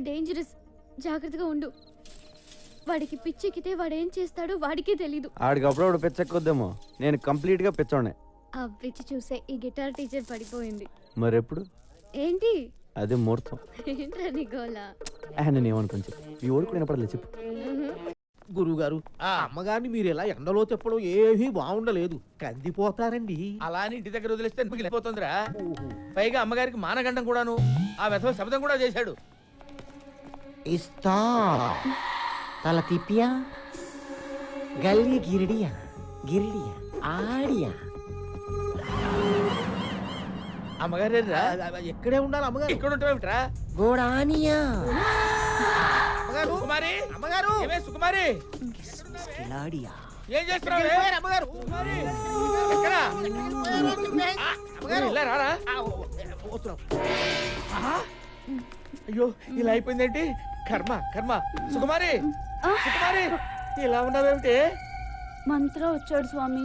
Dangerous, జాగ్రత్తగా ఉండు. వాడికి పిచ్చెక్కితే వాడేం చేస్తాడో వాడికే తెలీదు. ఆడికి అప్పుడప్పుడు పిచ్చెక్కొద్దేమో, నేను కంప్లీట్ గా పిచ్చోనే. ఆ పిచ్చి చూసే ఈ గిటార్ టీచర్ పడిపోయింది. మరెప్పుడు? ఏంటి అదే ముహూర్తం. ఏంట్రా నీ గోలా? నేను ఏమనుకోని చెప్పు, ఈ ఓడి కూడా వినపడలేదు చెప్పు. గురువుగారు, అమ్మగారిని మీరు ఇలా ఎండలో చెప్పడం ఏమీ బాగుండలేదు, కందిపోతారండి. అలా అని ఇంటి దగ్గర వదిలేస్తే మిగిలిపోతుందిరా. పైగా అమ్మగారికి మానగండం కూడాను. ఆ వెధవ శబ్దం కూడా చేశాడు. ఇస్తా తల తిప్పియా గల్లి గిరిడియా గిరిడియా ఆడియా. అమ్మగారే రా. ఎక్కడే ఉండాలి అమ్మగారు? ఇక్కడ ఉంటావేమిట్రా? గోడానియా. సుకుమారి, అమ్మగారు, ఏమే సుకుమారి, కిలాడియా. ఏం చేస్తున్నావు? అమ్మగారు, ఎక్కడ? అమ్మగారు, ఇలా రారా. అయ్యో, ఇలా అయిపోయిందేంటి? కర్మ కర్మ. సుకుమారి, సుకుమారి, ఇలా ఉన్నావేమిటి? మంత్ర వచ్చాడు స్వామి.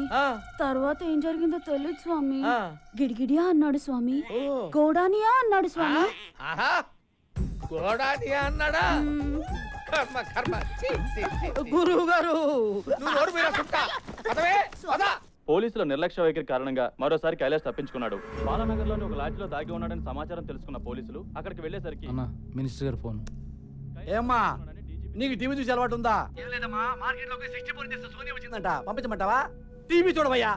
తర్వాత ఏం జరిగిందో తెలియదు స్వామి. ఆ. గిడిగిడియా అన్నాడు స్వామి. ఓ. గోడానియా అన్నాడు స్వామి. ఆహా, గోడానియా అన్నాడా? కర్మ కర్మ. గురువు గారు, నువ్వు నోరు మీరా సుట్ట. పదవే, పద. పోలీసుల నిర్లక్ష్య వైఖరి కారణంగా మరోసారి కైలాష్ తప్పించుకున్నాడు. బాలానగర్లోని ఒక లాడ్జిలో దాగి ఉన్నాడని సమాచారం తెలుసుకున్న పోలీసులు అక్కడికి వెళ్లేసరికి మినిస్టర్ గారు ఫోన్. ఏమ్మా నీకు టీవీ చూసి అలవాటు ఉందా? వచ్చిందంట, పంపించమంటావా? టీవీ చూడవయ్యా.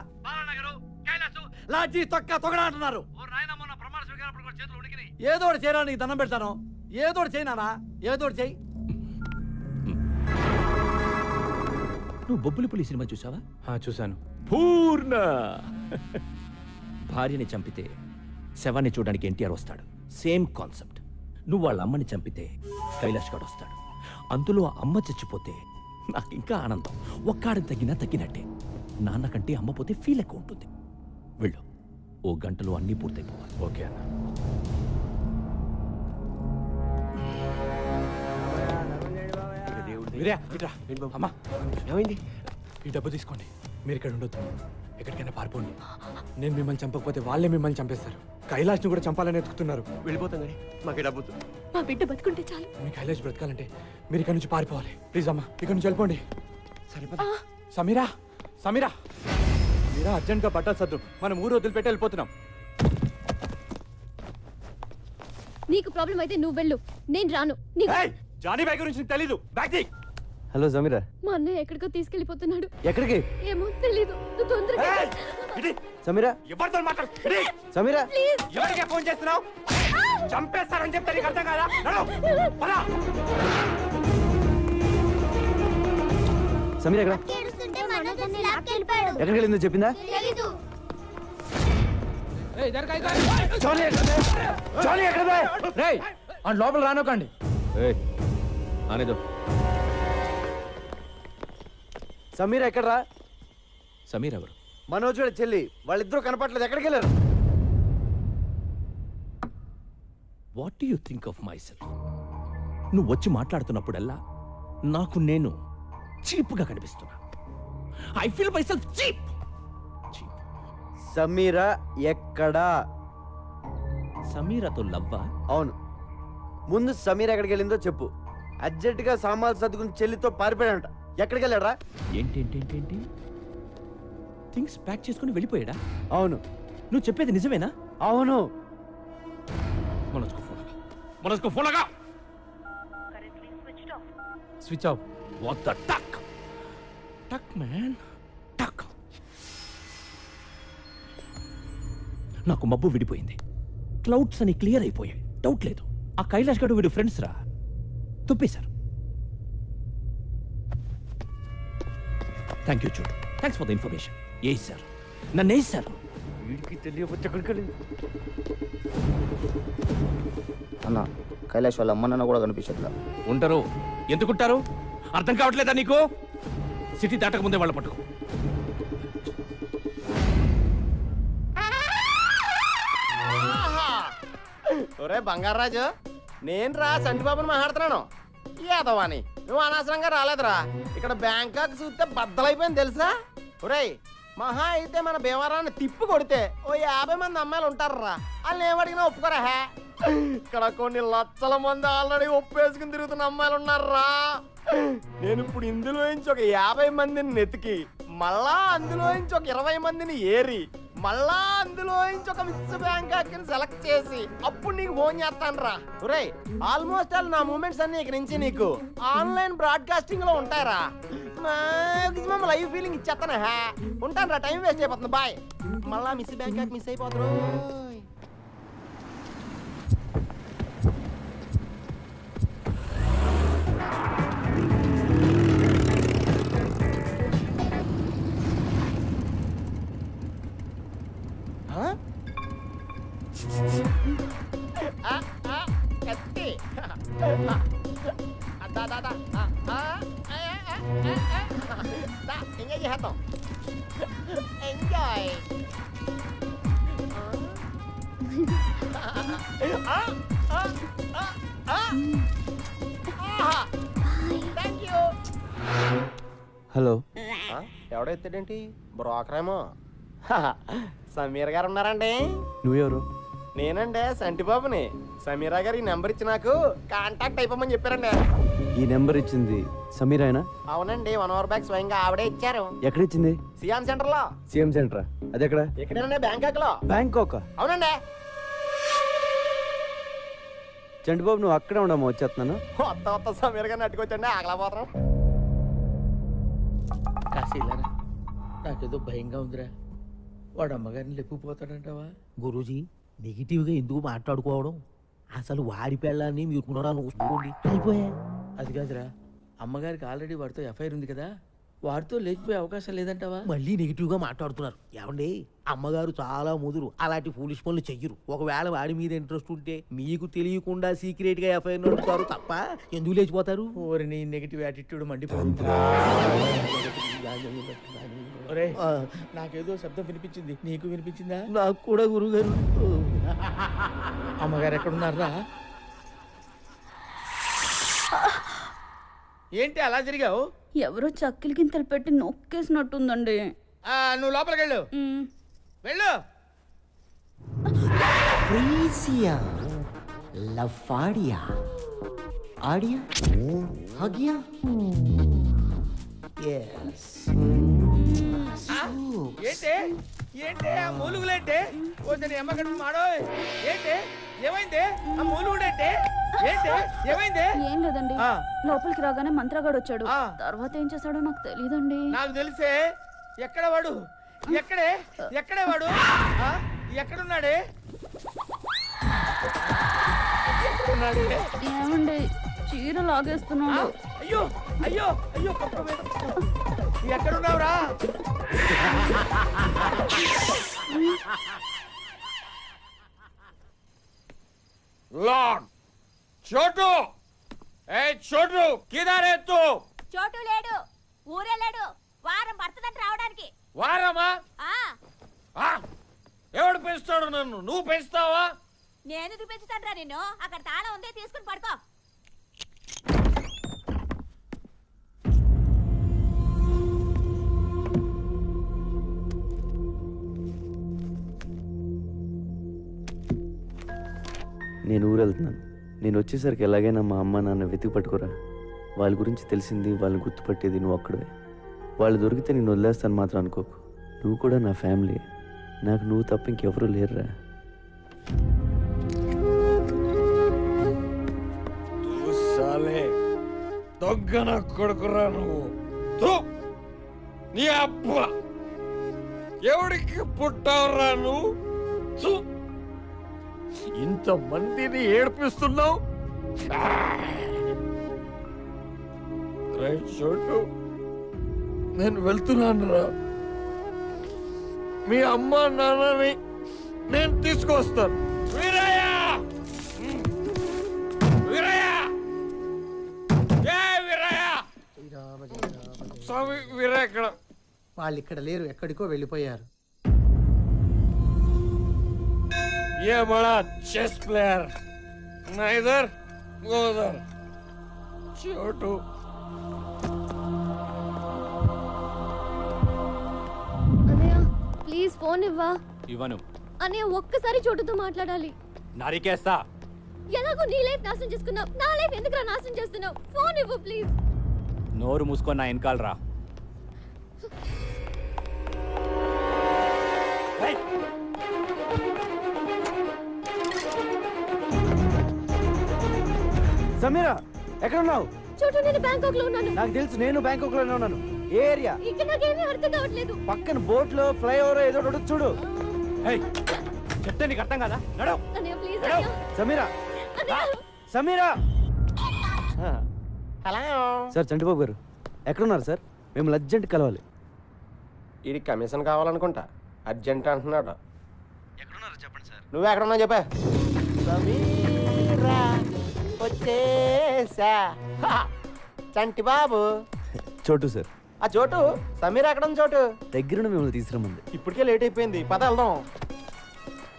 లాడ్జీ తొక్క తొగడా అంటున్నారు. ఏదో ఒకటి చేయరా, నీకు దండం పెడతాను. ఏదో ఒకటి చేయనా, ఏదో ఒకటి చేయి. నువ్వు బొబ్బులిపులి సినిమా చూసావా? చూశాను. పూర్ణ భార్యని చంపితే శవాన్ని చూడడానికి ఎన్టీఆర్ వస్తాడు. Same concept. నువ్వు వాళ్ళ అమ్మని చంపితే కైలాష్ గాడు వస్తాడు. అందులో అమ్మ చచ్చిపోతే నాకు ఇంకా ఆనందం. ఒక్కాడని తగ్గినట్టే. నాన్నకంటే అమ్మ పోతే ఫీల్ ఎక్కువ ఉంటుంది. వెళ్ళు, ఓ గంటలో అన్నీ పూర్తయిపోవాలి. ఓకే అన్న. అమ్మా ఏమైంది? ఈ డబ్బు తీసుకోండి, మీరు ఇక్కడ ఉండొద్దు, ఎక్కడికైనా పారిపోండి. నేను మిమ్మల్ని చంపకపోతే వాళ్ళే మిమ్మల్ని చంపేస్తారు. కైలాష్ని కూడా చంపాలని ఎత్తుకుతున్నారు. వెళ్ళిపోతాం కానీ మాకు డబ్బు. మా బిడ్డ బతుకుంటే చాలు. మీ కైలాష్ బ్రతకాలంటే మీరు ఇక్కడ నుంచి పారిపోవాలి. ప్లీజ్ అమ్మా, ఇక్కడ నుంచి వెళ్ళిపోండి. సమీరా, సమీరా, సమీరా, అర్జెంట్గా బట్టలు సర్దు, మనం ఊరు వదిలిపెట్టి వెళ్ళిపోతున్నాం. నీకు ప్రాబ్లం అయితే నువ్వు వెళ్ళు, నేను రాను. జానీ బాయ్ గురించి నీకు తెలీదు. బ్యాగ్ తీ. హలో సమీరా. మా అన్నయ్య ఎక్కడికో తీసుకెళ్లిపోతున్నాడు. ఎక్కడికి? ఏమో తెలీదు, నువ్వు తొందరగా. సమీరా, ఎవరితో మాట్లాడు? సమీరా, ఎవరికే ఫోన్ చేస్తున్నావు? చంపేస్తారని చెప్తే నీకు అర్థం కాదా? సమీరా ఎక్కడ? ఎక్కడికి వెళ్ళిందో చెప్పిందా? లోపల రానోకండి. అనేదో సమీరా ఎక్కడరా? సమీర్ ఎవరు? మనోజ్ చెల్లి, వాళ్ళిద్దరూ కనపట్లేదు. ఎక్కడికి వెళ్ళారు? What do you think of my self? నువ్వు వచ్చి మాట్లాడుతున్నప్పుడల్లా నాకు నేను చీప్గా కనిపిస్తున్నా. I feel my self cheap. Sameera ఎక్కడా? సమీరాతో లవ్వా? అవును. ముందు సమీరా ఎక్కడికి వెళ్ళిందో చెప్పు. అర్జెంటుగా సామాన్లు సర్దుకుని చెల్లితో పారిపోయాడంట. ఎక్కడికి వెళ్ళాడా? ఏంటి థింగ్స్ ప్యాక్ చేసుకుని వెళ్ళిపోయాడా? అవును. నువ్వు చెప్పేది నిజమేనా? అవును. మనస్కో ఫోన్ లగా. Switch off. What the tuck tuck man టక్. నాకు మబ్బు విడిపోయింది. క్లౌడ్స్ అని క్లియర్ అయిపోయాయి. డౌట్ లేదు, ఆ కైలాష్ గడు వీడు ఫ్రెండ్స్ రా. తుప్పేశారు. థ్యాంక్ యూ చూడు. Thanks for the information. A sir, నన్ను ఏ సార్? వీడికి తెలియవచ్చు ఎక్కడికి వెళ్ళింది. అన్న, కైలాష్ వాళ్ళ అమ్మ నాన్న కూడా కనిపించట్లా. ఉంటారు, ఎందుకుంటారు? అర్థం కావట్లేదా నీకు? సిటీ దాటక ముందే వాళ్ళ పట్టుకో. ఒరే బంగారాజు, నేను రా సంటిబాబుని మాట్లాడుతున్నాను. ఏదవాని నువ్వు అనవసరంగా రాలేదురా. ఇక్కడ బ్యాంకాక్ చూస్తే బద్దలైపోయింది తెలుసా? ఒరేయ్, మహా అయితే మన భీమవరాన్ని తిప్పి కొడితే ఓ 50 మంది అమ్మాయిలు ఉంటారా. వాళ్ళని ఏమడిగినా ఒప్పుకోరా. ఇక్కడ కొన్ని లక్షల మంది ఆల్రెడీ ఒప్పేసుకుని తిరుగుతున్న అమ్మాయిలు ఉన్నారా. నేను ఇప్పుడు ఇందులో నుంచి ఒక 50 మందిని నెతికి మళ్ళా అందులో నుంచి ఒక 20 మందిని ఏరి మళ్ళా అందులో నుంచి ఒక మిస్ బ్యాంకాక్ ని సెలెక్ట్ చేసి అప్పుడు నీకు ఫోన్ చేస్తాను రా. ఒరే ఆల్మోస్ట్ ఆల్ నా మూమెంట్స్ అన్ని ఇక్కడ నుంచి నీకు ఆన్లైన్ బ్రాడ్కాస్టింగ్ లో ఉంటారా. మాక్సిమం లైవ్ ఫీలింగ్ ఇచ్చేస్తాను. ఉంటాను రా, టైం వేస్ట్ అయిపోతుంది. బాయ్. మళ్ళా మిస్ బ్యాంకాక్ మిస్ అయిపోతారు. కత్తి ఎంజాయ్ చేద్దాం. ఎంజాయ్. Thank you. హలో. ఎవడో ఎత్తాడేంటి? బ్రోకరేమో. సమీర్ గారు ఉన్నారండి? నువ్వెవరు? నేనండి సంటిబాబుని. సమీరా గారు ఈ నెంబర్ ఇచ్చి నాకు కాంటాక్ట్ అయిపోమని చెప్పారండి. ఈ నెంబర్ ఇచ్చింది సమీరాయనా? అవునండి, 1 అవర్ బ్యాక్ స్వయంగా ఆవిడే ఇచ్చారు. ఎక్కడ ఇచ్చింది? సియాం సెంటర్ లో. సీఎం సెంటరా? అది ఎక్కడ? ఎక్కడేనండి? బ్యాంకాక్ లో. బ్యాంకాక్? అవునండి. చంటిబాబు నువ్వు అక్కడే ఉండమ్మా, వచ్చేస్తున్నాను. కొత్త సమీర్ గారిని అట్టుకొచ్చండి, ఆగలేకపోతున్నాం. కాశీలారా, నాకేదో భయంగా ఉందిరా. వాడు అమ్మగారిని లేపుకుపోతాడంటావా? గురూజీ, నెగిటివ్గా ఎందుకు మాట్లాడుకోవడం? అసలు వాడి పెళ్ళాన్ని మీరు చూసుకోండి అయిపోయా. అది కాదురా, అమ్మగారికి ఆల్రెడీ వాడితో ఎఫ్ఐఆర్ ఉంది కదా, వాడితో లేచిపోయే అవకాశం లేదంటావా? మళ్ళీ నెగిటివ్గా మాట్లాడుతున్నారు. ఏమండి, అమ్మగారు చాలా ముదురు, అలాంటి ఫూలిష్ పనులు చెయ్యరు. ఒకవేళ వాడి మీద ఇంట్రెస్ట్ ఉంటే మీకు తెలియకుండా సీక్రెట్ గా ఎఫ్ఐఆర్ నడుపుతారు తప్ప ఎందుకు లేచిపోతారు? ఓరి నీ నెగిటివ్ యాటిట్యూడ్ మండిపోతుంది. ఒరేయ్, నాకేదో శబ్దం వినిపించింది, నీకు వినిపించిందా? నాకు కూడా గురుగారు. అమ్మగారు ఎక్కడున్నారా? ఏంటి అలా జరిగావు? ఎవరో చక్కిలి గింతలు పెట్టి నొక్కేసినట్టుందండి. నువ్వు లోపలికి వెళ్ళు. వెళ్ళు. ఏంటి ఏంటి ఆ మూలుగులేంటి? ఓ అమ్మగడు మాడో. ఏంటి ఏమైంది? ఆ మూలుగుడేంటి? ఏంటి ఏమైంది? ఏం లేదండి, లోపలికి రాగానే మంత్రగాడు వచ్చాడు. తర్వాత ఏం చేశాడో నాకు తెలియదండి. నాకు తెలిసే. ఎక్కడ వాడు? ఎక్కడే వాడు? ఎక్కడున్నాడే? ఏమండి, చీర లాగేస్తున్నాడు. అయ్యో అయ్యో అయ్యో, ఎక్కడున్నావురా? लॉर्ड छोटू ए छोटू किधर है तू? చోటు లేడు, ఊరే లేడు. వారం పడుతుందంట రావడానికి. వారమా? ఎవడు పెంచుతాడు నన్ను? నువ్వు పెంచుతావా? నేను చూపించుతాను నిన్ను. అక్కడ తాళం ఉంది, తీసుకుని పడుకో. నేను ఊరు వెళ్తున్నాను. నేను వచ్చేసరికి ఎలాగైనా మా అమ్మ నాన్న వెతికి పట్టుకోరా. వాళ్ళ గురించి తెలిసింది, వాళ్ళని గుర్తుపట్టేది నువ్వు ఒక్కడే. వాళ్ళు దొరికితే నేను వదిలేస్తాను మాత్రం అనుకోకు. నువ్వు కూడా నా ఫ్యామిలీ. నాకు నువ్వు తప్ప ఇంకెవరూ లేరురా. దొంగన కొడుకురా నువ్వు. నీ అబ్బ ఎవడికి పుట్టావురా నువ్వు? ఇంతమందిని ఏడిపిస్తున్నావు. చోటు, నేను వెళ్తున్నాను రా. మీ అమ్మ నాన్నని నేను తీసుకొస్తాను. వీరయ్య! వీరయ్య! స్వామి వీరయ్య ఎక్కడ? వాళ్ళు ఇక్కడ లేరు, ఎక్కడికో వెళ్ళిపోయారు. ये बड़ा चेस प्लेयर ना इधर वो उधर. छोटू అన్నయ్య ప్లీజ్ ఫోన్ ఇవ్వా. ఇవ్వను. అన్నయ్య ఒక్కసారి చోటుతో మాట్లాడాలి. నరికేస్తా. ఎలాగో నీ లైఫ్ నాశనం చేసుకున్నావు, నా లైఫ్ ఎందుకురా నాశనం చేస్తున్నావు? ఫోన్ ఇవ్వు ప్లీజ్. నోరు మూసుకొని నా వెనకాల రా. సమీరా ఎక్కడ ఉన్నావు? చోటు నేను బ్యాంకాక్ లో ఉన్నాను. నాకు తెలుసు, నేను బ్యాంకాక్ లోనే ఉన్నాను. ఏ ఏరియా? ఇక్కడ నాకేమీ అర్థం కావట్లేదు. పక్కన బోట్ లో ఫ్లైఓవర్ ఏదో ఒకటి చూడు. చెప్తే నీకు అర్థం కదా? నడవు. అన్నయ్య ప్లీజ్ నడవు. అన్నయ్య. సమీరా, అన్నయ్య. సమీరా. హలో సార్ చంటిబాబు గారు ఎక్కడున్నారు సార్? మేము అర్జెంట్ కలవాలి. ఇది కమిషన్ కావాలనుకుంటా, అర్జెంట్ అంటున్నాడు. ఎక్కడున్నారు చెప్పండి సార్. నువ్వు ఎక్కడున్నావు చెప్పా. సమీరా వచ్చేసా. చంటి బాబు. చోటు సార్. ఆ చోటు సమీరా ఎక్కడ ఉంది? చోటు దగ్గరుండి మిమ్మల్ని తీసుకురమ్మంది. ఇప్పటికే లేట్ అయిపోయింది, పద వెళ్దాం.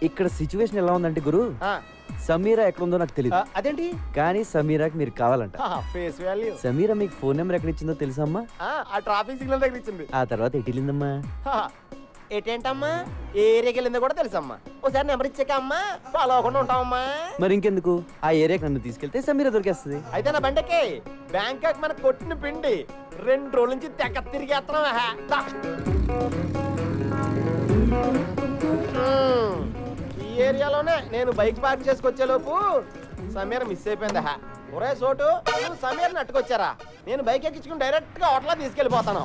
ఇక్కడ సిచ్యువేషన్ ఎలా ఉందంటే గురు, సమీరా ఎక్కడుందో నాకు తెలియదు. అదేంటి? కానీ సమీరాకి మీరు కావాలంట. Face value. సమీరా మీకు ఫోన్ నెంబర్ ఎక్కడ ఇచ్చిందో తెలుసా అమ్మా? ఆ ట్రాఫిక్ సిగ్నల్ దగ్గర ఇచ్చింది. ఆ తర్వాత ఎటు వెళ్ళిందమ్మా? ఏంటమ్మా, ఏ ఏరియాకి వెళ్ళిందో కూడా తెలుసమ్మా. ఒకసారి నెంబర్ ఇచ్చాక అమ్మా ఫాలో అవ్వకుండా ఉంటామమ్మా. మరి ఇంకెందుకు, ఆ ఏరియాకి నన్ను తీసుకెళ్తే సమీరా దొరికేస్తుంది. అయితే నా బండకి బ్యాంకాక్ మన కొట్టిన పిండి 2 రోజుల నుంచి తెగ తిరిగేస్తున్నావా? ఈ ఏరియాలోనే నేను బైక్ పార్క్ చేసుకొచ్చేలోపు సమీర మిస్ అయిపోయిందా? ఒరే చోటు, నువ్వు సమీరని అట్టుకొచ్చారా? నేను బైక్ ఎక్కించుకుని డైరెక్ట్ గా హోటల్లో తీసుకెళ్ళిపోతాను.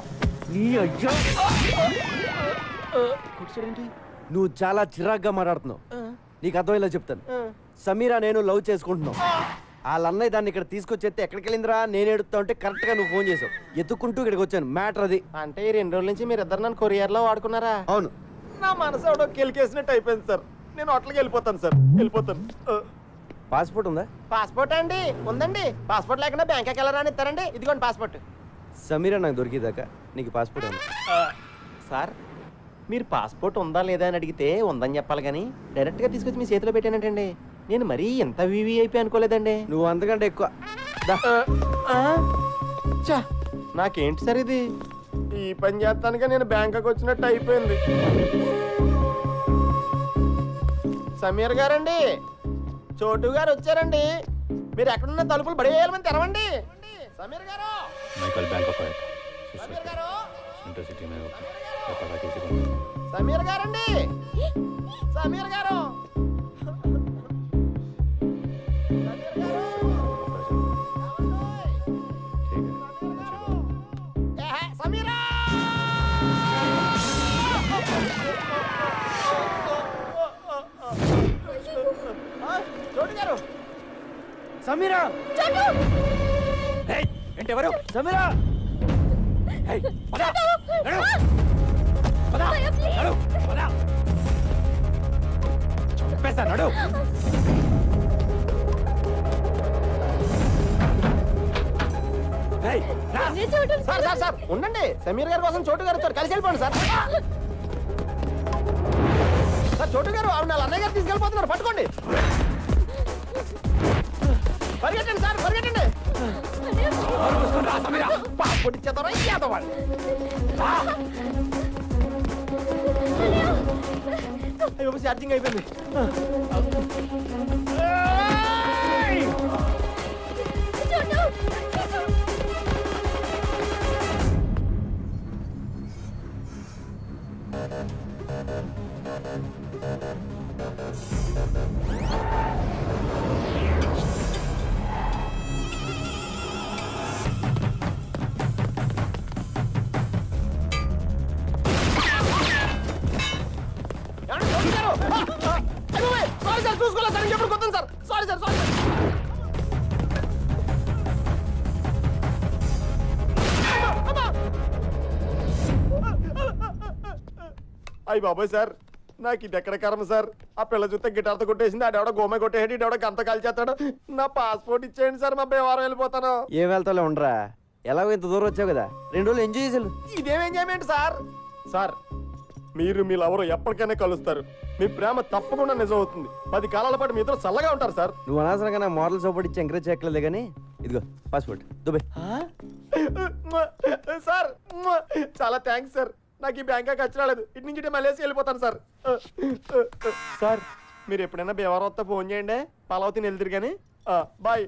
నువ్వు చాలా చిరాగ్గా మాట్లాడుతున్నావు. నీకు అర్థమయ్యేలా చెప్తాను. సమీరా నేను లవ్ చేసుకుంటున్నావు. వాళ్ళ అన్నయ్య దాన్ని ఇక్కడ తీసుకొచ్చేస్తే ఎక్కడికి వెళ్ళిందిరా నేను ఎడుతా ఉంటే కరెక్ట్ గా నువ్వు ఫోన్ చేసావు. ఎత్తుకుంటూ ఇక్కడికి వచ్చాను. మ్యాటర్ అది. అంటే ఈ 2 రోజుల నుంచి మీరు ఇద్దరు నన్ను కొరియర్ లో వాడుకున్నారా? అవును. నా మనసు ఎవడో కెలికేసినట్టు అయిపోయింది సార్. నేను హోటల్కి వెళ్ళిపోతాను సార్, వెళ్ళిపోతాను. పాస్పోర్ట్ ఉందా? పాస్పోర్ట్ అండి ఉందండి. పాస్పోర్ట్ లేకుండా బ్యాంకాక్ ఎలా రానిస్తారండి? ఇదిగోండి పాస్పోర్ట్. సమీరా నాకు దొరికేదాకా నీకు పాస్పోర్ట్ ఉంది. సార్ మీరు పాస్పోర్ట్ ఉందా లేదా అని అడిగితే ఉందని చెప్పాలి కానీ డైరెక్ట్గా తీసుకొచ్చి మీ చేతిలో పెట్టానంటండి. నేను మరీ ఎంత వీవీఐపీ అనుకోలేదండి. నువ్వు అంతకంటే ఎక్కువ. నాకేంటి సార్ ఇది? ఈ పని చేస్తానుగా నేను బ్యాంకాక్ వచ్చినట్టు అయిపోయింది. సమీర్ గారండి, చోటు గారు వచ్చారండి. మీరు ఎక్కడున్న తలుపులు బడేయాలని తెరవండి. సమీర్ గారు, సమీర్ గారు, సమీర్ గారండి, సమీర్ గారు, సమీరా, చోటు గారు, సమీరా. ఏంటి ఎవరు? సమీరా చంపేస్తా. నడు. సార్ సార్ సార్ ఉండండి. సమీర్ గారి కోసం చోటు గారు వచ్చారు, కలిసి వెళ్ళిపోండి సార్. సార్ చోటు గారు ఆవిడ వాళ్ళ అన్నయ్య గారు తీసుకెళ్ళిపోతున్నారు, పట్టుకోండి. పరిగెట్టండి సార్, పరిగెట్టండి. పాస్పోర్ట్ ఇచ్చేద్దారా? ఇచ్చేద్దాం. అయ్యో ఛార్జింగ్ అయిపోయింది. సారీ సార్, చూసుకోలేదు సార్. ఇంకెప్పుడు కొత్త sir. Sorry sir, sorry sir. అయ్యి బాబాయ్ సార్, నాకు ఇది ఎక్కడ కర్మ సార్. ఆ పిల్ల చూస్తే గిటార్తో కొట్టేసింది, ఆడెవడో గోమ కొట్టేసి ఇడెవడో గంత కాల్చేస్తాడు. నా పాస్పోర్ట్ ఇచ్చేయండి సార్, మా బేవారం వెళ్ళిపోతాను. ఏం వెళ్తాలో ఉండరా, ఎలాగో ఇంత దూరం వచ్చావు కదా, 2 రోజులు ఎంజాయ్ చేసాను. ఇదేం ఎంజాయ్మెంట్ సార్? సార్ మీరు మీ లవరు ఎప్పటికైనా కలుస్తారు. మీ ప్రేమ తప్పకుండా నిజం అవుతుంది. 10 కాలాల పాటు మీ ఇద్దరు చల్లగా ఉంటారు సార్. నువ్వు అనవసరంగా నా మోడల్ సపోర్ట్ ఇచ్చి ఎంకరేజ్ చేయట్లేదు కానీ ఇదిగో పాస్పోర్ట్ దుబాయ్. సార్ చాలా థ్యాంక్స్ సార్. నాకు ఈ బ్యాంకాక్ వచ్చి రాలేదు. ఇటు నుంచి మలేసి వెళ్ళిపోతాను సార్. సార్ మీరు ఎప్పుడైనా భీమవరం వస్తే ఫోన్ చేయండి, పలావతిని వెళ్తారు కానీ. బాయ్.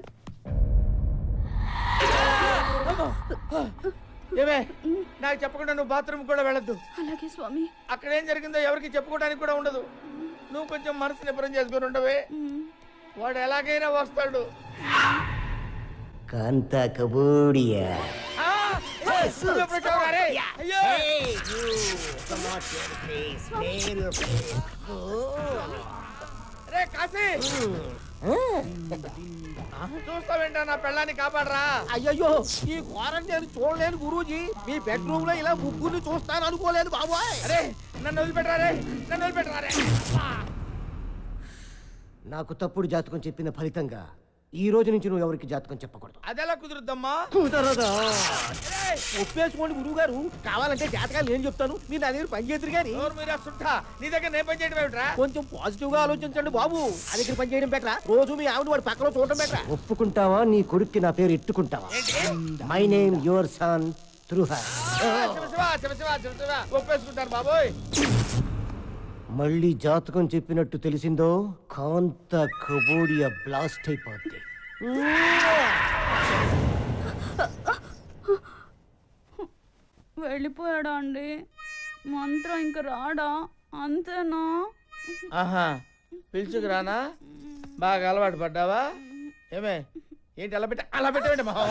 ఏమే నాకు చెప్పకుండా నువ్వు బాత్రూమ్ కూడా వెళ్ళొద్దు. అలాగే స్వామి. అక్కడ ఏం జరిగిందో ఎవరికి చెప్పుకోవడానికి కూడా ఉండదు. నువ్వు కొంచెం మనసు నిబ్బరం చేసుకుని ఉండవే. వాడు ఎలాగైనా వస్తాడు. కాంత కబూడియా రే కాశీ, చూస్తావేంటా నా పెళ్ళాన్ని కాపాడరా. అయ్యయ్యో, ఈ ఘోరం నేను చూడలేను గురూజీ. మీ బెడ్రూమ్ లో ఇలా ముగ్గురిని చూస్తాను అనుకోలేదు బాబోయ్. అరే నన్ను వదిలిపెట్టరా, నన్ను వదిలిపెట్టరా. నాకు తప్పుడు జాతకం చెప్పిన ఫలితంగా ఈ రోజు నుంచి నువ్వు ఎవరికి జాతకం చెప్పకూడదు. అదెలా కుదురుద్దమ్మా? కుదరదా? ఒప్పేసుకోండి గురువు గారు. కావాలంటే జాతకాలు నేను చెప్తాను, మీరు నా దగ్గర పని చేద్దరు కానీ. నీ దగ్గర నేను పని చేయడం ఏమిట్రా? కొంచెం పాజిటివ్ గా ఆలోచించండి బాబు. నా దగ్గర పని చేయడం బెటరా, రోజు మీ ఆవిడ వాడి పక్కన చూడటం బెటరా. ఒప్పుకుంటావా నీ కొడుక్కి నా పేరు ఎట్టుకుంటావా? మై నేమ్ యువర్ సన్ త్రుహ. ఒప్పేసుకుంటాను బాబోయ్. మళ్ళీ జాతకం చెప్పినట్టు తెలిసిందో కాంత కబోడియా బ్లాస్ట్ అయిపోద్ది. వెళ్ళిపోయాడా అండి? మంత్రం ఇంక రాడా? అంతేనా? ఆహా, పిలుచుకురానా? బాగా అలవాటు పడ్డావా? ఏమే ఏంటి అలా పెట్టేయండి మహా.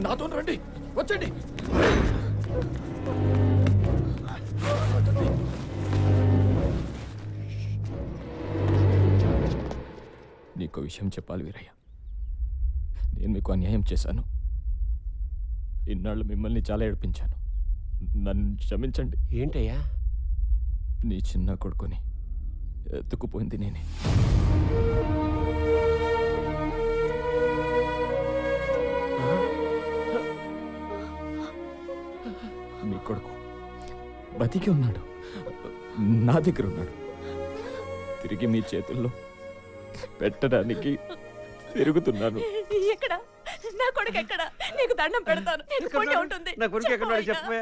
నాతో రండి, వచ్చండి. నీకో విషయం చెప్పాలి వీరయ్య. నేను మీకు అన్యాయం చేశాను. ఇన్నాళ్ళు మిమ్మల్ని చాలా ఏడిపించాను. నన్ను క్షమించండి. ఏంటయ్యా? నీ చిన్న కొడుకుని ఎత్తుకుపోయింది నేనే. మీ కొడుకు బతికి ఉన్నాడు, నా దగ్గర ఉన్నాడు. తిరిగి మీ చేతుల్లో పెట్టడానికి తిరుగుతున్నాను. ఎక్కడ నా కొడుకు? ఎక్కడ? నీకు దండం పెడతాను. ఉంటుంది. నా కొడుకు ఎక్కడ చెప్పే.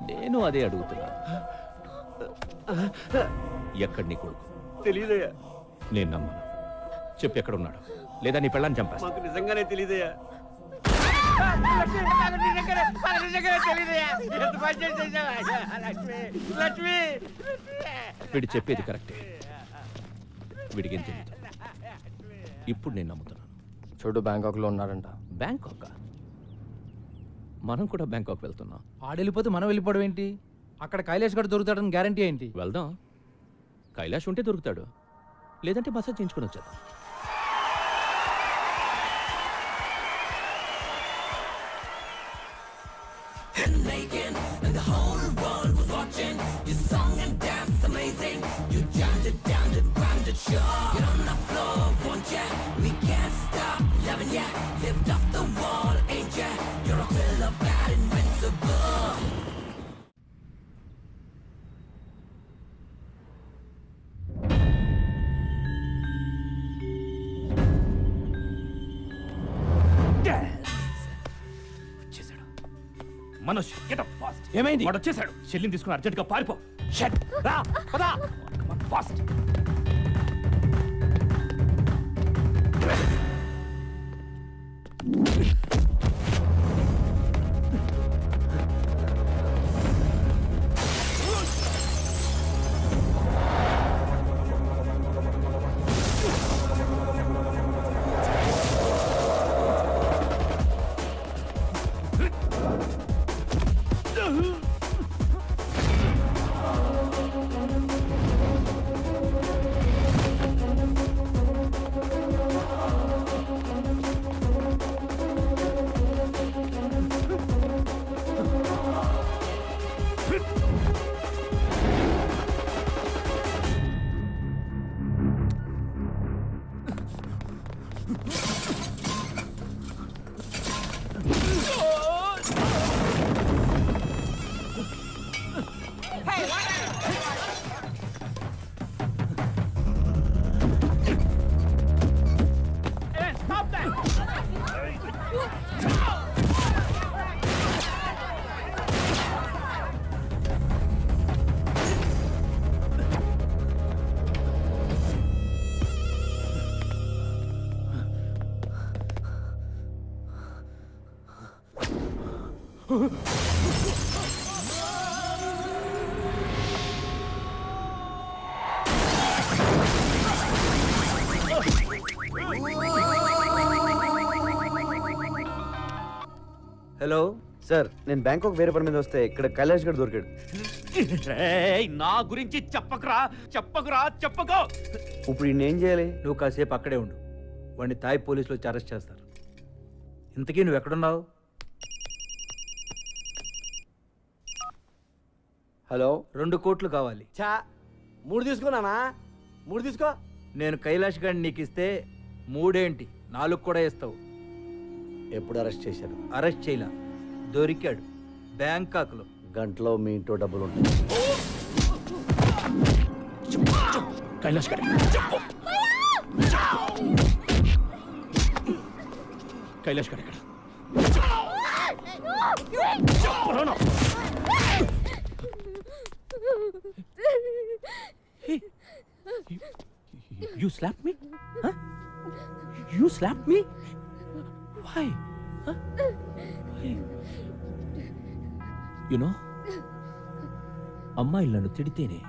నేను అదే అడుగుతున్నా. ఎక్కడి నీ కొడుకు? తెలీదయ్యా. నేను నమ్మను. చెప్పు ఎక్కడ ఉన్నాడు, లేదా నీ పెళ్ళాన్ని చంపేస్తా. మాకు నిజంగానే తెలీదయ్యా. వీడు చెప్పేది కరెక్టే. వీడికేం తెలియదు. ఇప్పుడు నేను నమ్ముతున్నాను. చూడు, బ్యాంకాక్లో ఉన్నాడంట. బ్యాంకాక్? మనం కూడా బ్యాంకాక్ వెళ్తున్నాం. ఆడెళ్ళిపోతే మనం వెళ్ళిపోవడం ఏంటి? అక్కడ కైలాష్ గడు దొరుకుతాడని గ్యారంటీ ఏంటి? వెళ్దాం. కైలాష్ ఉంటే దొరుకుతాడు, లేదంటే మసాజ్ చేయించుకుని వచ్చేద్దాం. Manoj, get up fast. ఏమైంది? వాడు వచ్చేసాడు. షెల్లిని తీసుకుని అర్జెంట్ గా పారిపో. షట్ రా, పద ఫాస్ట్. హలో సార్, నేను బ్యాంకాక్ వేరే పని మీద వస్తే ఇక్కడ కైలాష్ గడ్ దొరికాడు. నా గురించి చెప్పకురా చెప్పకో. ఇప్పుడు ఏం చేయాలి? నువ్వు కాసేపు అక్కడే ఉండు. వాడిని తాయ్ పోలీసులు వచ్చి అరెస్ట్ చేస్తారు. ఇంతకీ నువ్వు ఎక్కడున్నావు? హలో, 2 కోట్లు కావాలి. చా 3 తీసుకున్నానా? 3 తీసుకో. నేను కైలాష్ గారిని నీకు ఇస్తే 3 ఏంటి 4 కూడా ఇస్తావు. ఎప్పుడు అరెస్ట్ చేశారు? అరెస్ట్ చేయలా, దొరికాడు బ్యాంకాక్లో. గంటలో మీ ఇంట్లో డబ్బులు ఉంటాయి. కైలాష్ గారు కైలాష్ గారు ఎక్కడ? You slapped me? Huh? You slapped me? Why? Huh? Why? You know, అమ్మాయిలు నన్ను తిడితేనే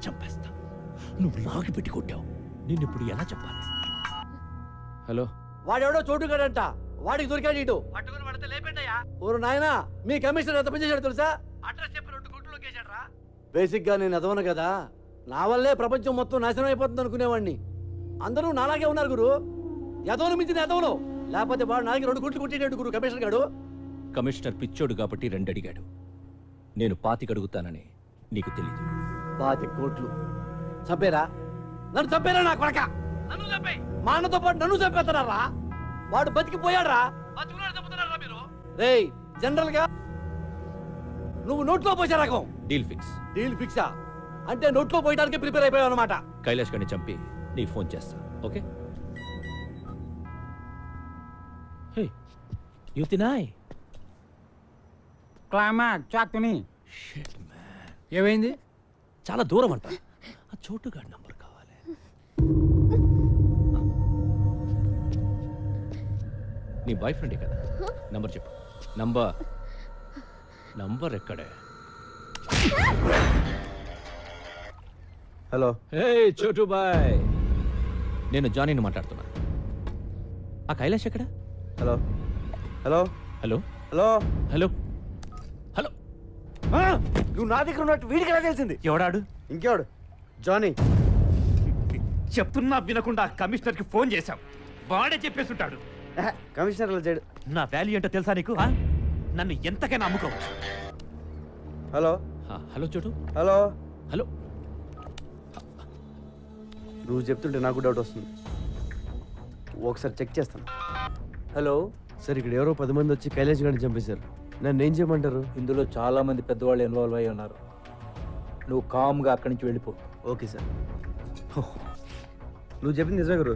చంపేస్తా. నువ్వు లాగి పెట్టి కొట్టావు. నేను ఇప్పుడు ఎలా చెప్పాలి? హలో, వాడెవడో చోటుగాడంట. వాడికి దొరికాడు ఇటు. పట్టుకుని పడితే లేపండియా. ఓరు నాయనా, మీ కమిషనర్ ఎంత పని చేశాడు తెలుసా? అడ్రస్ చెప్పి 2 కోట్లు కేసాడు రా. బేసిక్ గా నేను ఎదవను కదా, నా వల్లే ప్రపంచం మొత్తం నాశనం అయిపోతుంది అనుకునేవాడిని. అందరూ నాలాగే ఉన్నారు గురు. ఎదవను మించిన ఎదవను. లేకపోతే వాడు నాకి 2 కోట్లు కొట్టేటాడు గురు కమిషనర్ గాడు. కమిషనర్ పిచ్చోడు కాబట్టి 2 అడిగాడు. నేను 25 అడుగుతానని నీకు తెలీదు. 25 కోట్లు చంపేరా? నన్ను చంపేరా నా కొడక? నన్ను చంపే. మా అన్నతో పాటు నన్ను చంపేస్తున్నారా? వాడు బతికిపోయాడ్రా. రేయ్, జనరల్ గా నువ్వు నోట్లో పోసే రకం. Deal fix. డీల్ ఫిక్సా అంటే నోట్లో పోయడానికి ప్రిపేర్ అయిపోయావు అనమాట. కైలాష్ గారిని చంపి నీకు ఫోన్ చేస్తా. Okay? Hey, you Tinai. Shit, man. ఏమైంది? చాలా దూరం అంట. ఆ చోటుగాడి నంబర్ కావాలి. నీ బాయ్ ఫ్రెండే కదా? నంబర్ చెప్పు. నంబర్ ఎక్కడే? హలో. హే చోటు బాయ్, నేను జానీని మాట్లాడుతున్నా. ఆ కైలాష్ ఎక్కడ? Hello hello hello hello hello hello. నువ్వు నా దగ్గర ఉన్నట్టు వీడికి ఎలా తెలిసింది? ఎవడాడు? ఇంకెవడు? జానీ. చెప్తున్నా వినకుండా కమిషనర్ కి ఫోన్ చేశాం. వాడే చెప్పేస్తుంటాడు. కమిషనర్ అలా చేయడు. నా వాల్యూ ఏంటో తెలుసా నీకు? నన్ను ఎంతకైనా అమ్ముకోవచ్చు. హలో హలో చోటు. Hello hello. నువ్వు చెప్తుంటే నాకు డౌట్ వస్తుంది. ఒకసారి చెక్ చేస్తాను. హలో సార్, ఇక్కడ ఎవరో 10 మంది వచ్చి కైలాష్ గారిని చంపేశారు. నన్ను ఏం చేయమంటారు? ఇందులో చాలా మంది పెద్దవాళ్ళు ఇన్వాల్వ్ అయి ఉన్నారు. నువ్వు కామ్గా అక్కడి నుంచి వెళ్ళిపో. Okay sir. నువ్వు చెప్పింది నిజమే గురు.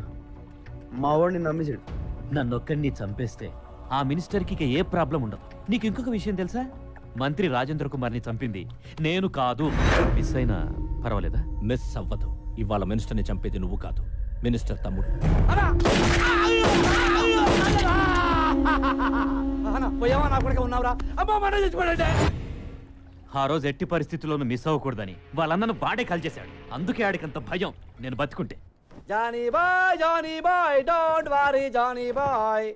మా వాడిని నమ్మేశాడు. నన్నొక్కడిని చంపేస్తే ఆ మినిస్టర్కి ఇక ఏ ప్రాబ్లం ఉండదు. నీకు ఇంకొక విషయం తెలుసా? మంత్రి రాజేంద్ర కుమార్ని చంపింది నేను కాదు. మిస్ అయినా పర్వాలేదా? మిస్ అవ్వదు. ఇవాళ మినిస్టర్ని చంపేది నువ్వు కాదు, మినిస్టర్ తమ్ముడు. ఆ రోజు ఎట్టి పరిస్థితుల్లోనూ మిస్ అవ్వకూడదని వాళ్ళన్నను వాడే కాల్చేశాడు. అందుకే ఆడికంత భయం నేను బతుకుంటే. Johnny boy don't worry Johnny boy.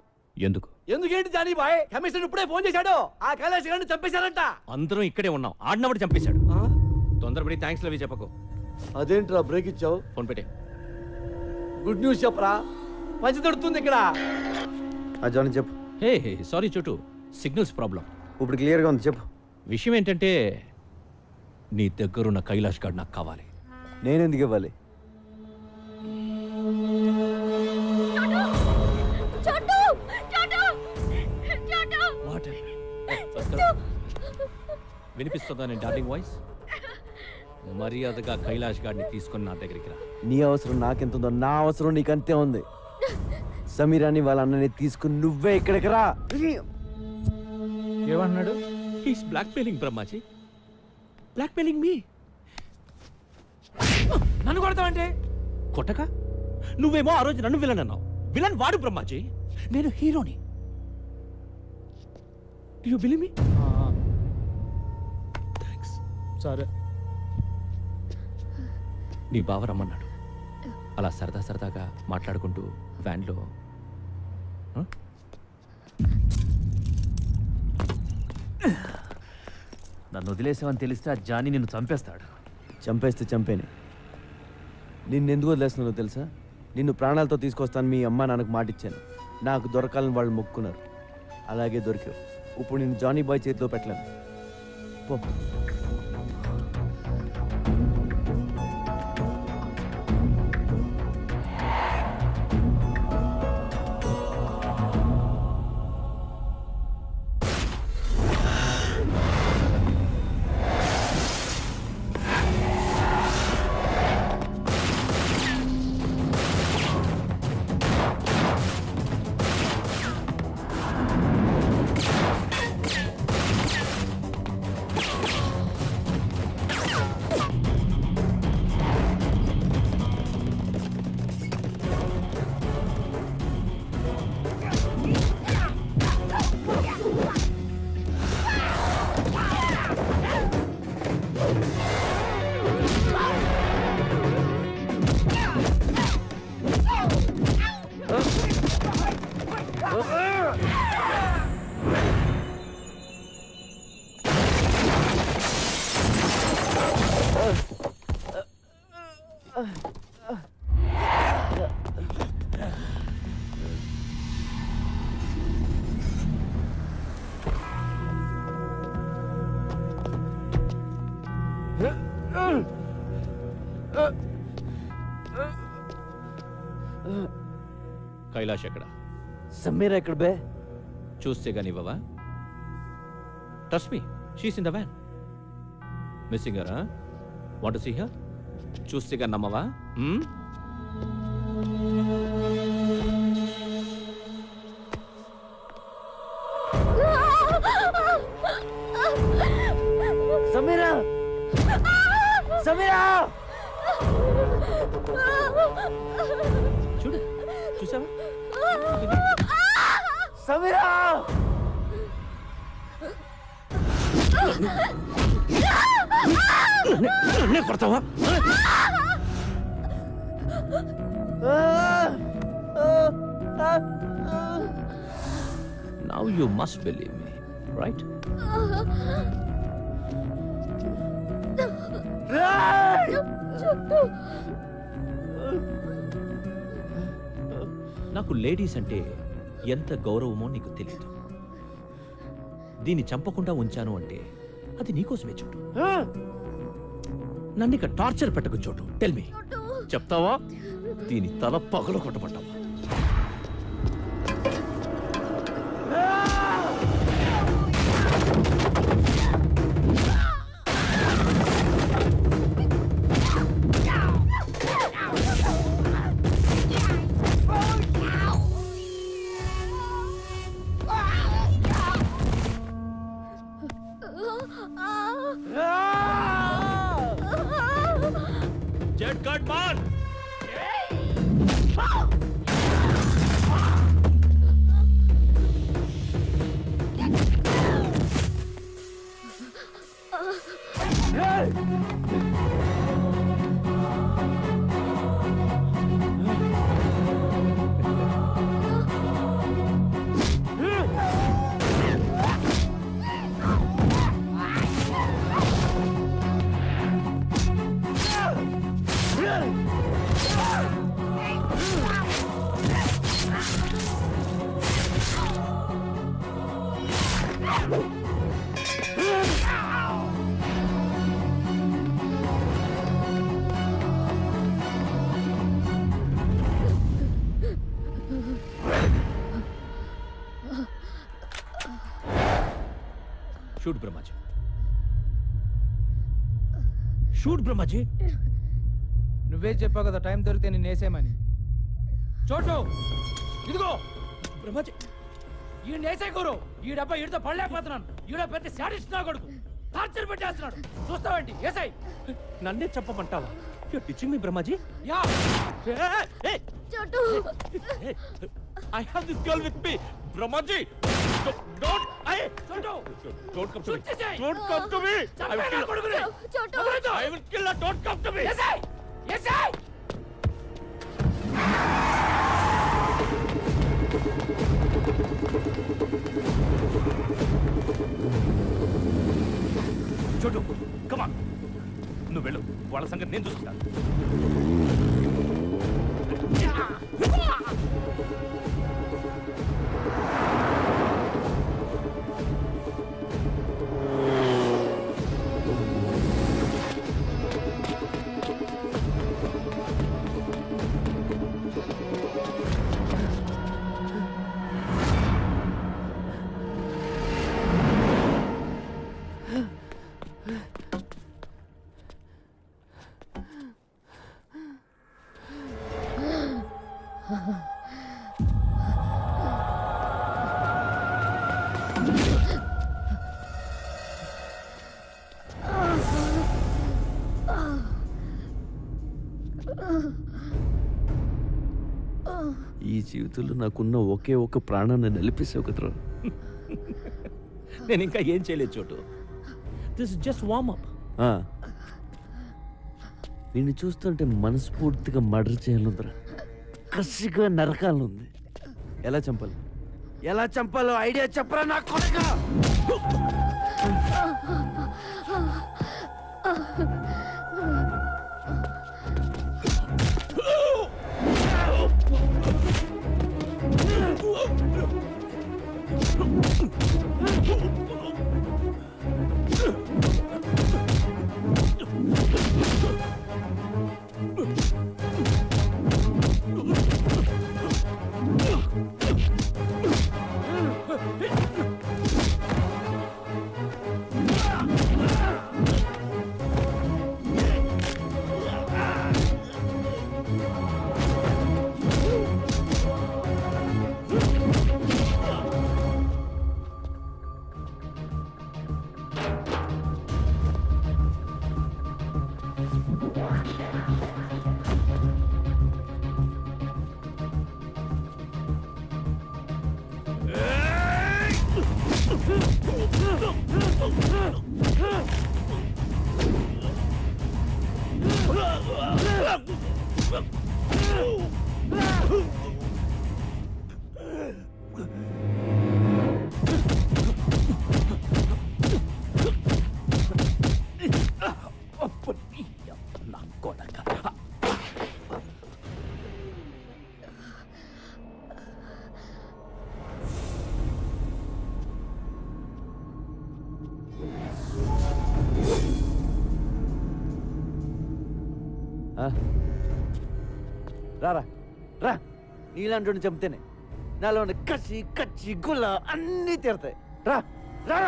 ఎందుకు? ఎందుకేంటి జానీ బాయ్? కమిషనర్ ఇప్పుడే ఫోన్ చేశాడు. ఆ కైలాష్ గారిని చంపేశారంట. అందరం ఇక్కడే ఉన్నాం. ఆడినప్పుడు చంపేశాడు. తొందరపడి థ్యాంక్స్ లవి చెప్పకు. అదేంట్రా బ్రేక్ ఇచ్చావు? ఫోన్ పెట్టే. గుడ్ న్యూస్ చెప్పరా, మంచి దొరుకుతుంది ఇక్కడ. జానీ చెప్పు. హే సారీ చోటు, సిగ్నల్స్ ప్రాబ్లం. ఇప్పుడు క్లియర్గా ఉంది, చెప్పు. విషయం ఏంటంటే నీ దగ్గరున్న కైలాష్ గారు నాకు కావాలి. నేను ఎందుకు ఇవ్వాలి? వినిపిస్తుందా నేను డార్లింగ్ వాయిస్? మర్యాదగా కైలాష్ గారిని తీసుకొని నా దగ్గరికి రా. నీ అవసరం నాకెంతుందో నా అవసరం నీకంతే ఉంది. సమీరాని వాళ్ళ అన్నని తీసుకుని నువ్వే ఇక్కడికి రా. ఏమన్నాడు? హీస్ బ్లాక్మెయిలింగ్ బ్రహ్మాజీ, బ్లాక్మెయిలింగ్ మీ. నన్ను కొడతావంటే? కొట్టక నువ్వేమో ఆ రోజు నన్ను విలన్ అన్నావు. విలన్ వాడు బ్రహ్మాజీ, నేను హీరోని. You believe me? థ్యాంక్స్. సరే. నీ బావ రమ్మన్నాడు. అలా సరదా సరదాగా మాట్లాడుకుంటూ వ్యాన్లో. నన్ను వదిలేసావని తెలిస్తే ఆ జానీ నిన్ను చంపేస్తాడు. చంపేస్తే చంపేనే. నిన్నెందుకు వదిలేస్తున్నానో తెలుసా? నిన్ను ప్రాణాలతో తీసుకొస్తాను మీ అమ్మ నాన్నకు మాటిచ్చాను. నాకు దొరకాలని వాళ్ళు మొక్కున్నారు. అలాగే దొరికావు. ఇప్పుడు నేను జానీ బాయ్ చేతిలో పెట్టలేను. పో. కైలాష్ ఎక్కడ? సమీరా ఎక్కడ బే? చూస్తే గానివ్వవా? Trust me, she's in the van. Missing her? Want to see her? చూస్తే గాని నమ్మవా? సమీరా! సమీరా! చూడు, చూసావా? సమీరా! కొడతావా? Now you must believe me, right? నాకు లేడీస్ అంటే ఎంత గౌరవమో నీకు తెలియదు. దీన్ని చంపకుండా ఉంచాను అంటే అది నీకోసమే చూడు. నన్ను ఇక టార్చర్ పెట్టకు చోటు. టెల్ మీ, చెప్తావా? దీని తల పగల కొట్టబడ్డావా? Jet cut man! చూడు బ్రహ్మాజీ, షూట్ బ్రహ్మాజీ. నువ్వే చెప్పావు కదా టైం దొరికితే నేను వేసేయమని. చోటు ఇదిగో బ్రహ్మాజీ, ఈ నేసే గురు. ఈ డబ్బా ఈడితో పడలేకపోతున్నాను. ఈడ పెద్ద శాడిస్ట్ నా కొడుకు, టార్చర్ పెట్టేస్తున్నాడు. చూస్తావేంటి? ఏసై. నన్నే చెప్పమంటావా? You're teaching me, Brahmaji? Yeah. Hey! Chotu! I have this girl with me, Brahmaji. Don't! Chotu! Don't come to me! Don't come to me! I will kill her! Chotu! I will kill her! Don't come to me! Yesai! Yesai! Chotu, come on! నువ్వు వెళ్ళు, వాళ్ళ సంగతి నేను చూసుకుంటాను. ఈ జీవితంలో నాకున్న ఒకే ఒక ప్రాణాన్ని నిలిపేసావు కదరా. నేను ఇంకా ఏం చేయలేదు Chotu. This just warm up. నిన్ను చూస్తుంటే మనస్ఫూర్తిగా మర్డర్ చేయాలందరా, కసిగా నరకాలనుంది. ఎలా చంపాలో ఐడియా చెప్పరా నా కొడుకా. రారా రా, నీలాంటి చంపితేనే నాలో ఉన్న కచ్చి కచ్చి గుల్ల అన్నీ తీరుతాయి. రా రా.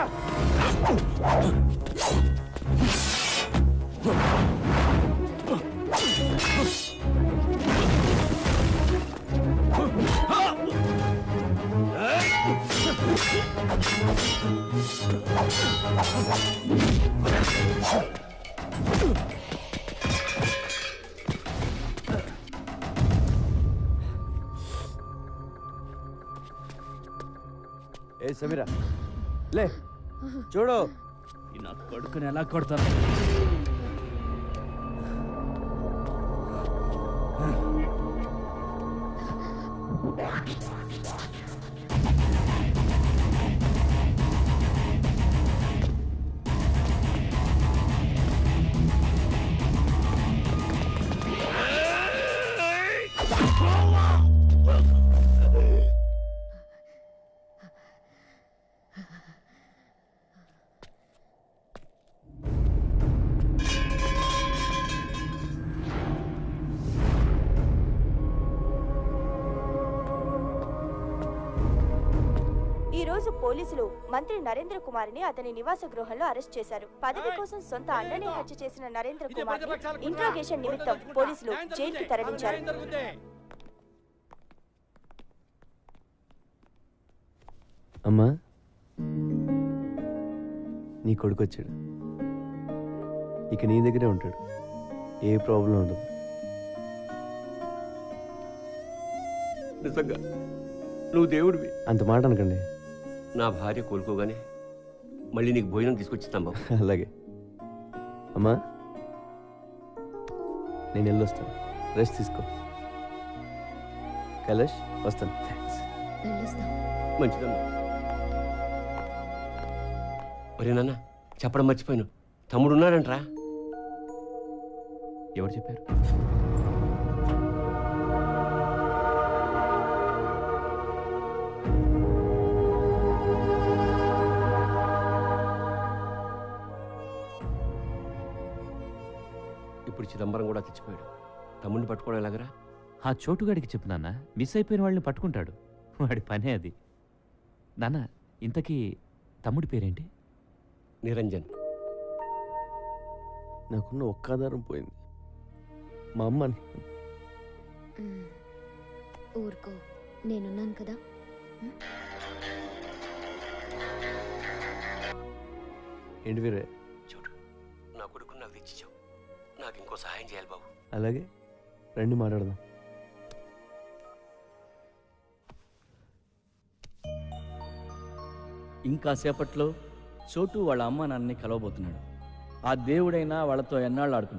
ఏ సమీరా, లే చూడు నా కొడుకుని ఎలా కొడతాను. ఈ రోజు పోలీసులు మంత్రి నరేంద్ర కుమార్ని అతని నివాస గృహంలో అరెస్ట్ చేశారు. పదవి కోసం సొంత అన్ననే హత్య చేసిన నరేంద్ర కుమార్ ఇంట్రాగేషన్ నిమిత్తం పోలీసులు జైలుకి తరలించారు. అమ్మా, నీ కొడుకు వచ్చాడు. ఇక నీ దగ్గరే ఉంటాడు. ఏ ప్రాబ్లం ఉండదు. నిజంగా నువ్వు దేవుడివి. అంత మాట అనకండి. నా భార్య కోలుకోగానే మళ్ళీ నీకు భోజనం తీసుకొచ్చిస్తాం బాబు. అలాగే అమ్మా, నేను వెళ్ళొస్తాను. రెస్ట్ తీసుకో. కైలాష్, వస్తాను. థ్యాంక్స్. మంచిదమ్మా. ఒరే నాన్న, చెప్పడం మర్చిపోయాను. తమ్ముడు ఉన్నాడంట్రా. ఎవరు చెప్పారు? ఇప్పుడు చిదంబరం కూడా తెచ్చిపోయాడు. తమ్ముడిని పట్టుకోవడం ఎలాగరా? ఆ చోటుగాడికి చెప్పు నాన్న, మిస్ అయిపోయిన వాళ్ళని పట్టుకుంటాడు. వాడి పనే అది. నాన్న, ఇంతకీ తమ్ముడి పేరేంటి? నిరంజన్. నాకున్న ఒక్క ఆధారం పోయింది. మా అమ్మ. ఊరుకో, నేనున్నాను కదా. ఏంటి వీరే? చూడు, నా కొడుకుని నాకు తెచ్చిచ్చావు. నాకు ఇంకో సహాయం చేయాలి బాబు. అలాగే రండి, మాట్లాడదాం. ఇంకా సేపట్లో చోటు వాళ్ళ అమ్మ నాన్నని కలవబోతున్నాడు. ఆ దేవుడైనా వాళ్ళతో ఎన్నాళ్ళు ఆడుకుంటాడు.